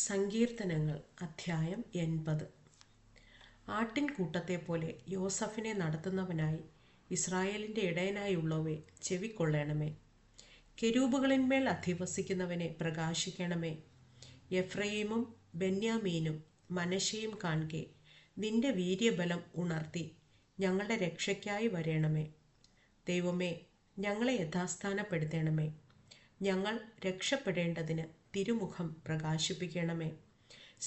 സങ്കീർത്തനങ്ങൾ അധ്യായം 80. ആട്ടിൻകൂട്ടത്തെപ്പോലെ യോസഫിനെ നടത്തുന്നവനായി ഇസ്രായേലിൻ്റെ ഇടയനായുള്ളവേ ചെവിക്കൊള്ളണമേ. കെരൂബുകളിന്മേൽ അധിവസിക്കുന്നവനെ പ്രകാശിക്കണമേ. എഫ്രയീമും ബെന്യാമീനും മനശ്ശെയും കാൺകെ നിന്റെ വീര്യബലം ഉണർത്തി ഞങ്ങളുടെ രക്ഷയ്ക്കായി വരേണമേ. ദൈവമേ, ഞങ്ങളെ യഥാസ്ഥാനപ്പെടുത്തണമേ. ഞങ്ങൾ രക്ഷപ്പെടേണ്ടതിന് തിരുമുഖം പ്രകാശിപ്പിക്കണമേ.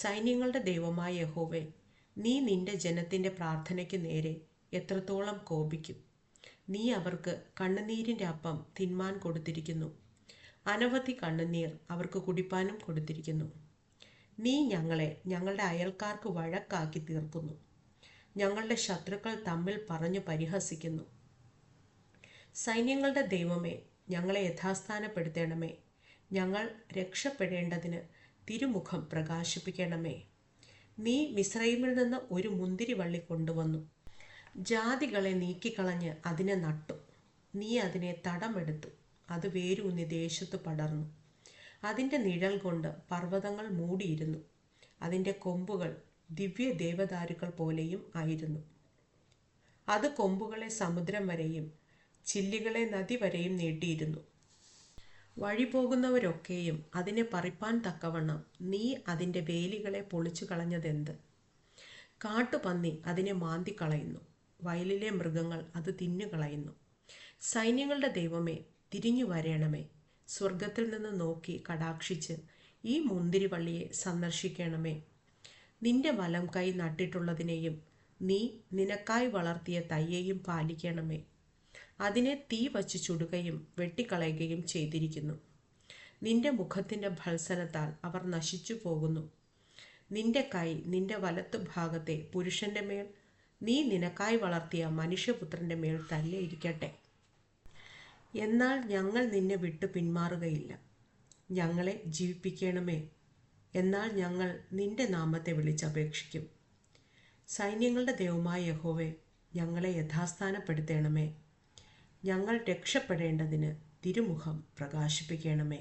സൈന്യങ്ങളുടെ ദൈവമായ യഹോവേ, നീ നിന്റെ ജനത്തിൻ്റെ പ്രാർത്ഥനയ്ക്ക് നേരെ എത്രത്തോളം കോപിക്കും. നീ അവർക്ക് കണ്ണുനീരിൻ്റെ അപ്പം തിന്മാൻ കൊടുത്തിരിക്കുന്നു. അനവധി കണ്ണുനീർ അവർക്ക് കുടിപ്പാനും കൊടുത്തിരിക്കുന്നു. നീ ഞങ്ങളെ ഞങ്ങളുടെ അയൽക്കാർക്ക് വഴക്കാക്കി തീർക്കുന്നു. ഞങ്ങളുടെ ശത്രുക്കൾ തമ്മിൽ പറഞ്ഞു പരിഹസിക്കുന്നു. സൈന്യങ്ങളുടെ ദൈവമേ, ഞങ്ങളെ യഥാസ്ഥാനപ്പെടുത്തണമേ. ഞങ്ങൾ രക്ഷപ്പെടേണ്ടതിന് തിരുമുഖം പ്രകാശിപ്പിക്കണമേ. നീ മിസ്രയീമിൽ നിന്ന് ഒരു മുന്തിരിവള്ളി കൊണ്ടുവന്നു. ജാതികളെ നീക്കിക്കളഞ്ഞ് അതിനെ നട്ടു. നീ അതിനെ തടമെടുത്തു. അത് വേരൂന്നി ദേശത്ത് പടർന്നു. അതിൻ്റെ നിഴൽ കൊണ്ട് പർവ്വതങ്ങൾ മൂടിയിരുന്നു. അതിൻ്റെ കൊമ്പുകൾ ദിവ്യ ദേവദാരുക്കൾ പോലെയും ആയിരുന്നു. അത് കൊമ്പുകളെ സമുദ്രം വരെയും ചില്ലികളെ നദി വരെയും നീട്ടിയിരുന്നു. വഴി പോകുന്നവരൊക്കെയും അതിനെ പറിപ്പാൻ തക്കവണ്ണം നീ അതിൻ്റെ വേലികളെ പൊളിച്ചു കളഞ്ഞതെന്ത്? കാട്ടുപന്നി അതിനെ മാന്തിക്കളയുന്നു. വയലിലെ മൃഗങ്ങൾ അത് തിന്നുകളയുന്നു. സൈന്യങ്ങളുടെ ദൈവമേ, തിരിഞ്ഞു വരേണമേ. സ്വർഗത്തിൽ നിന്ന് നോക്കി കടാക്ഷിച്ച് ഈ മുന്തിരിവള്ളിയെ സന്ദർശിക്കണമേ. നിന്റെ വലം കൈ നട്ടിട്ടുള്ളതിനെയും നീ നിനക്കായി വളർത്തിയ തയ്യെയും പാലിക്കണമേ. അതിനെ തീ വച്ച് ചുടുകയും വെട്ടിക്കളയുകയും ചെയ്തിരിക്കുന്നു. നിന്റെ മുഖത്തിൻ്റെ ഭത്സനത്താൽ അവർ നശിച്ചു പോകുന്നു. നിന്റെ കൈ നിന്റെ വലത്തു ഭാഗത്തെ പുരുഷൻ്റെ മേൽ, നീ നിനക്കായി വളർത്തിയ മനുഷ്യപുത്രൻ്റെ മേൽ തന്നെ ഇരിക്കട്ടെ. എന്നാൽ ഞങ്ങൾ നിന്നെ വിട്ടു പിന്മാറുകയില്ല. ഞങ്ങളെ ജീവിപ്പിക്കണമേ. എന്നാൽ ഞങ്ങൾ നിന്റെ നാമത്തെ വിളിച്ചപേക്ഷിക്കും. സൈന്യങ്ങളുടെ ദൈവമായ യഹോവേ, ഞങ്ങളെ യഥാസ്ഥാനപ്പെടുത്തണമേ. ഞങ്ങൾ രക്ഷപ്പെടേണ്ടതിന് തിരുമുഖം പ്രകാശിപ്പിക്കണമേ.